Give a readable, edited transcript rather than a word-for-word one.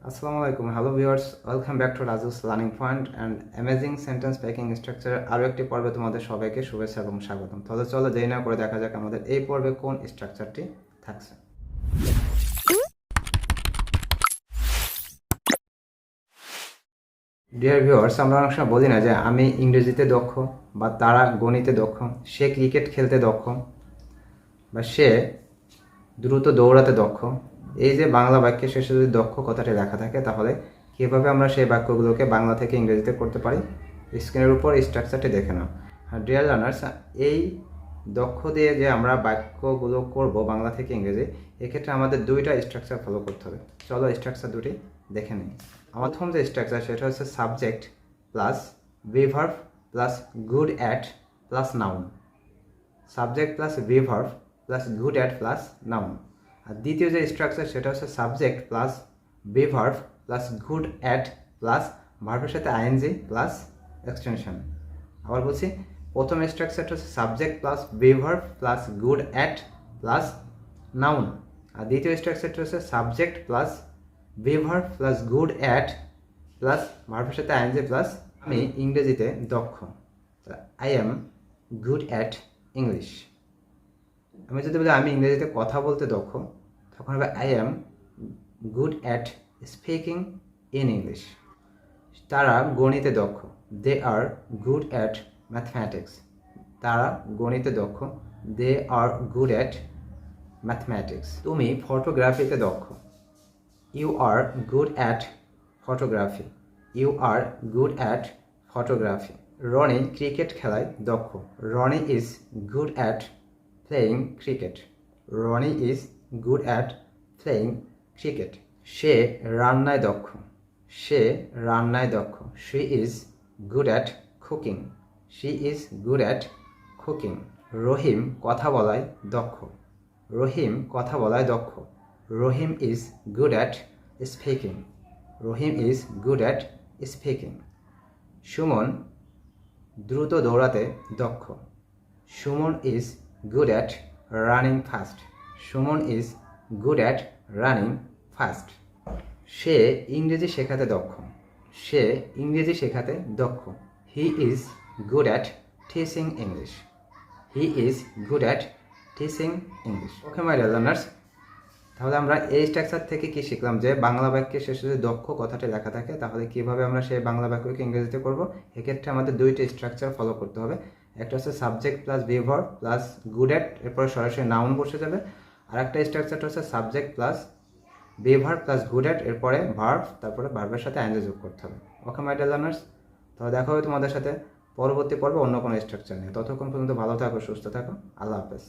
আসসালামু আলাইকুম, hello viewers, welcome back to Raju's learning point and amazing sentence making স্ট্রাকচারের আরও একটি পর্বে তোমাদের সবাইকে শুভেচ্ছা এবং স্বাগতম। তাহলে চলো দেরি না করে দেখা যাক আমাদের এই পর্বে কোন স্ট্রাকচারটি থাকছে। ডিয়ার ভিউয়ার্স, আমরা অনেক সময় বলি না যে আমি ইংরেজিতে দক্ষ, বা তারা গণিতে দক্ষ, সে ক্রিকেট খেলতে দক্ষ, বা সে দ্রুত দৌড়াতে দক্ষ। এই যে বাংলা বাক্যের শেষে যদি দক্ষ কথাটি লেখা থাকে, তাহলে কীভাবে আমরা সেই বাক্যগুলোকে বাংলা থেকে ইংরেজিতে করতে পারি, স্ক্রিনের উপর এই স্ট্রাকচারটি দেখে নাও। আর ডিয়ার লার্নার্স, এই দক্ষ দিয়ে যে আমরা বাক্যগুলো করব বাংলা থেকে ইংরেজি, এক্ষেত্রে আমাদের দুইটা স্ট্রাকচার ফলো করতে হবে। চলো স্ট্রাকচার দুটি দেখে নিই। আমার প্রথম যে স্ট্রাকচার সেটা হচ্ছে subject plus be verb plus good at plus noun. Subject plus be verb plus good at plus noun. আর দ্বিতীয় যে স্ট্রাকচার সেটা হচ্ছে subject plus be verb plus good at plus ভার্বের সাথে আইএনজি প্লাস এক্সটেনশন। আবার বলছি, প্রথম স্ট্রাকচারটা হচ্ছে subject plus be verb plus good at plus noun. আর দ্বিতীয় স্ট্রাকচারটা হচ্ছে subject plus be verb plus good at plus ভার্বের সাথে আইএনজি প্লাস আমি ইংরেজিতে দক্ষ। I am good at English. আমি যদি বলি আমি ইংরেজিতে কথা বলতে দক্ষ, তখন হবে I am good at speaking in English. তারা গণিতে দক্ষ, they are good at mathematics. তারা গণিতে দক্ষ, they are good at mathematics. তুমি ফটোগ্রাফিতে দক্ষ, you are good at photography. You are good at photography. Rony cricket খেলায় দক্ষ, Rony is good at playing cricket. Rony is good at playing cricket. সে রান্নায় দক্ষ, সে রান্নায় দক্ষ, she is good at cooking. She is good at cooking. Rahim কথা বলায় দক্ষ, রহিম কথা বলায় দক্ষ, Rahim is good at speaking. Rahim is good at speaking. Sumon দ্রুত দৌড়াতে দক্ষ, Sumon is good at running fast. Sumon is good at running fast. সে ইংরেজি শেখাতে দক্ষ, সে ইংরেজি শেখাতে দক্ষ, he is good at teaching English. He is good at teaching English. Okay my dear learners, তাহলে আমরা এই স্ট্রাকচার থেকে কি শিখলাম যে বাংলা বাক্যের শেষে যদি দক্ষ কথাটি লেখা থাকে, তাহলে কীভাবে আমরা সেই বাংলা বাক্যকে ইংরেজিতে করব। এক্ষেত্রে আমাদের দুইটি স্ট্রাকচার ফলো করতে হবে। একটা হচ্ছে subject plus be verb plus good at, এরপরে সরাসরি নাউন বসে যাবে। আর একটা স্ট্রাকচারটা হচ্ছে subject plus be verb plus good at, এরপরে ভার্ব, তারপরে ভার্বের সাথে আইএনজি যোগ করতে হবে। ওকে মাই ডিয়ার লার্নার্স, তাহলে দেখা হবে তোমাদের সাথে পরবর্তী পর্বে অন্য কোনো স্ট্রাকচার নিয়ে। ততক্ষণ পর্যন্ত ভালো থাকো, সুস্থ থাকো, আল্লাহ হাফেজ।